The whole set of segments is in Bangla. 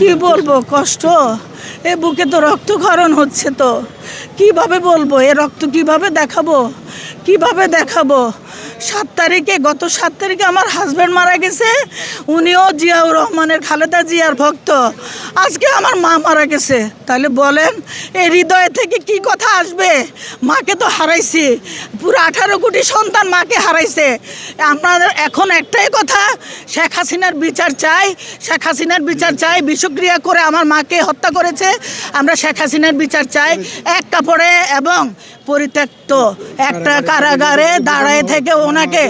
কি বলবো, কষ্ট। এ বুকে তো রক্তক্ষরণ হচ্ছে, তো কিভাবে বলবো, এ রক্ত কিভাবে দেখাবো, কিভাবে দেখাবো। গত 7 তারিখে আমার হাজব্যান্ড মারা গেছে, উনিও জিয়াউর রহমানের, খালেদা জিয়ার ভক্ত। আজকে আমার মা মারা গেছে, তাহলে বলেন এই হৃদয় থেকে কি কথা আসবে? মাকে তো হারাইছি, পুরো 18 কোটি সন্তান মাকে হারাইছে। আপনাদের এখন একটাই কথা, শেখ হাসিনার বিচার চাই, শেখ হাসিনার বিচার চাই। বিষক্রিয়া করে আমার মাকে হত্যা করেছে, আমরা শেখ হাসিনার বিচার চাই। এক কাপড়ে এবং পরিত্যক্ত একটা কারাগারে দাঁড়ায় থেকে ওনাকে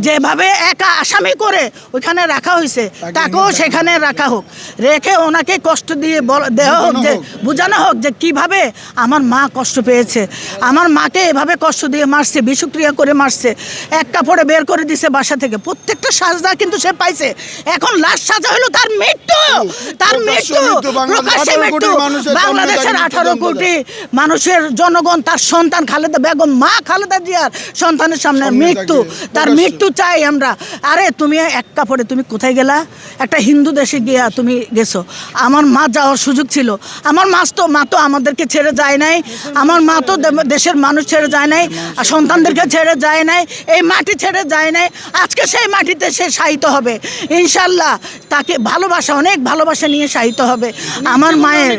যেভাবে একা আসামি করে ওইখানে রাখা হয়েছে, তাকেও সেখানে রাখা হোক, রেখে ওনাকে কষ্ট দিয়ে দেওয়া হোক, যে বোঝানো হোক যে কিভাবে আমার মা কষ্ট পেয়েছে। আমার মাকে এভাবে কষ্ট দিয়ে মারছে, বিষক্রিয়া করে মারছে, এক কাপড়ে বের করে দিছে বাসা থেকে। প্রত্যেকটা সাজা কিন্তু সে পাইছে। এখন লাশ সাজা হলো তার মৃত্যু, তার মৃত্যু, প্রকাশ্যে মৃত্যু। বাংলাদেশের 18 কোটি মানুষের জনগণ, তার সন্তান খালেদা বেগম, মা খালেদা জিয়ার সন্তানের সামনে মৃত্যু, তার মৃত্যু চাই আমরা। আরে তুমি এক কাপড়ে তুমি কোথায় গেলা? একটা হিন্দু দেশে গিয়া তুমি গেছো। আমার মা যাওয়ার সুযোগ ছিল, আমার মা তো আমাদেরকে ছেড়ে যায় নাই, আমার মা তো দেশের মানুষ ছেড়ে যায় নাই, সন্তানদেরকে ছেড়ে যায় নাই, এই মাটি ছেড়ে যায় নাই। আজকে সেই মাটিতে সে শায়িত হবে ইনশাল্লাহ, তাকে ভালোবাসা, অনেক ভালোবাসা নিয়ে শায়িত হবে আমার মায়ের।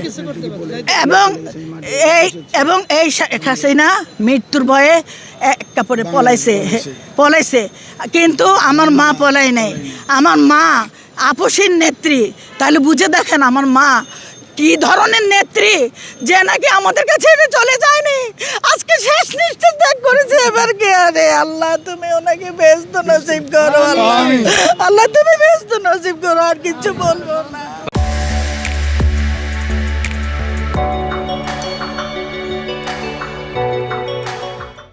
এবং এই শেখ হাসিনা মৃত্যুর ভয়ে এক কাপড়ে পলাইছে, কিন্তু আমার মা পলাই নাই। আমার মা আপসীর নেত্রী, তাহলে বুঝে দেখেন আমার মা কি ধরনের নেত্রী, যে নাকি আমাদের কাছে চলে যায়নি, আজকে শেষ নিঃশ্বাস ত্যাগ করেছে। এবার কে? আরে আল্লাহ, তুমি ওনাকে বেহেশত নসিব করো, আল্লাহ তুমি বেহেশত নসিব করো, আর কিছু বলবো না।